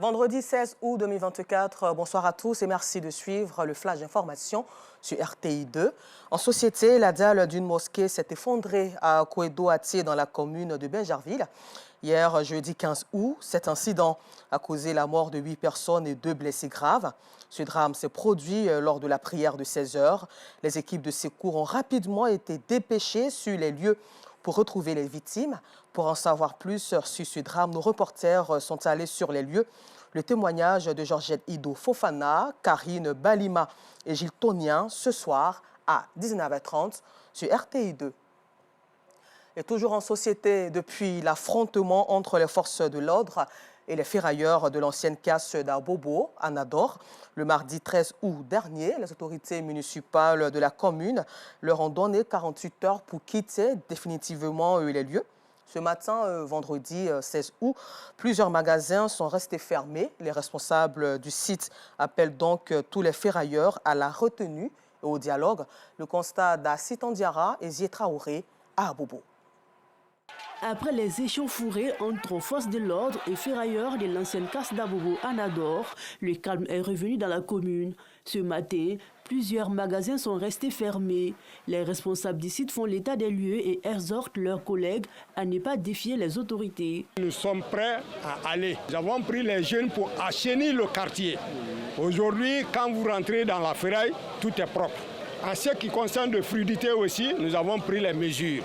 Vendredi 16 août 2024, bonsoir à tous et merci de suivre le flash d'information sur RTI 2. En société, la dalle d'une mosquée s'est effondrée à Kouedo-Atié dans la commune de Benjarville. Hier, jeudi 15 août, cet incident a causé la mort de 8 personnes et 2 blessés graves. Ce drame s'est produit lors de la prière de 16 heures. Les équipes de secours ont rapidement été dépêchées sur les lieux pour retrouver les victimes. Pour en savoir plus sur ce drame, nos reporters sont allés sur les lieux. Le témoignage de Georgette Ido Fofana, Karine Balima et Gilles Tonien ce soir à 19h30 sur RTI 2. Et toujours en société, depuis l'affrontement entre les forces de l'ordre et les ferrailleurs de l'ancienne casse d'Abobo, à Nador, le mardi 13 août dernier, les autorités municipales de la commune leur ont donné 48 heures pour quitter définitivement les lieux. Ce matin, vendredi 16 août, plusieurs magasins sont restés fermés. Les responsables du site appellent donc tous les ferrailleurs à la retenue et au dialogue. Le constat d'Assitan Diarra et Zié Traoré à Abobo. Après les échauffourées entre forces de l'ordre et ferrailleurs de l'ancienne casse d'Abobo à Nador, le calme est revenu dans la commune. Ce matin, plusieurs magasins sont restés fermés. Les responsables du site font l'état des lieux et exhortent leurs collègues à ne pas défier les autorités. Nous sommes prêts à aller. Nous avons pris les jeunes pour assainir le quartier. Aujourd'hui, quand vous rentrez dans la ferraille, tout est propre. En ce qui concerne la fluidité aussi, nous avons pris les mesures.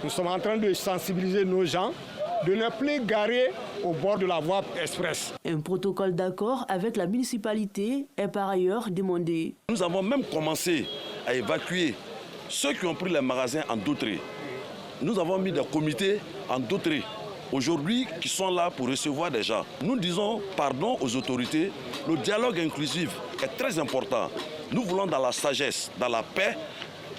Nous sommes en train de sensibiliser nos gens de ne plus garer au bord de la voie express. Un protocole d'accord avec la municipalité est par ailleurs demandé. Nous avons même commencé à évacuer ceux qui ont pris les magasins en Dautré. Nous avons mis des comités en Dautré aujourd'hui qui sont là pour recevoir des gens. Nous disons pardon aux autorités. Le dialogue inclusif est très important. Nous voulons dans la sagesse, dans la paix,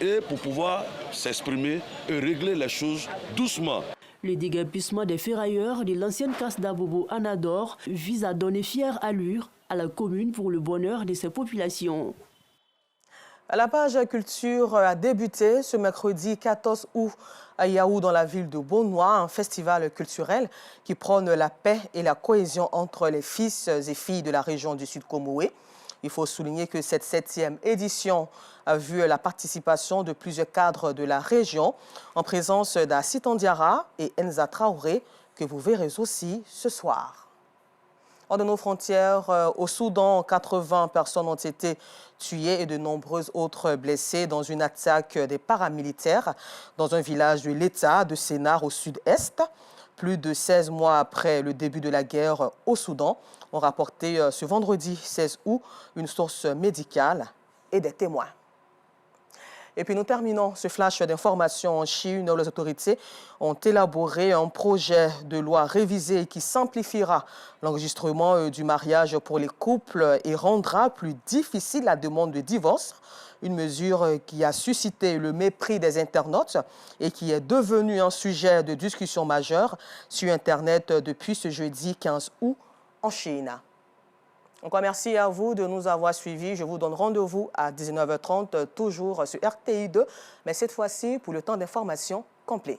et pour pouvoir s'exprimer et régler les choses doucement. Le déguerpissement des ferrailleurs de l'ancienne casse d'Abobo à Nador vise à donner fière allure à la commune pour le bonheur de ses populations. La page culture a débuté ce mercredi 14 août à Yaou dans la ville de Beaunois, un festival culturel qui prône la paix et la cohésion entre les fils et filles de la région du Sud-Comoé. Il faut souligner que cette 7e édition a vu la participation de plusieurs cadres de la région, en présence d'Assitan Diarra et Enza Traoré, que vous verrez aussi ce soir. Hors de nos frontières, au Soudan, 80 personnes ont été tuées et de nombreuses autres blessées dans une attaque des paramilitaires dans un village de l'État de Sénar au sud-est. Plus de 16 mois après le début de la guerre au Soudan, ont rapporté ce vendredi 16 août une source médicale et des témoins. Et puis nous terminons ce flash d'information en Chine. Les autorités ont élaboré un projet de loi révisé qui simplifiera l'enregistrement du mariage pour les couples et rendra plus difficile la demande de divorce. Une mesure qui a suscité le mépris des internautes et qui est devenue un sujet de discussion majeur sur Internet depuis ce jeudi 15 août en Chine. Encore merci à vous de nous avoir suivis. Je vous donne rendez-vous à 19h30, toujours sur RTI 2, mais cette fois-ci pour le temps d'information complet.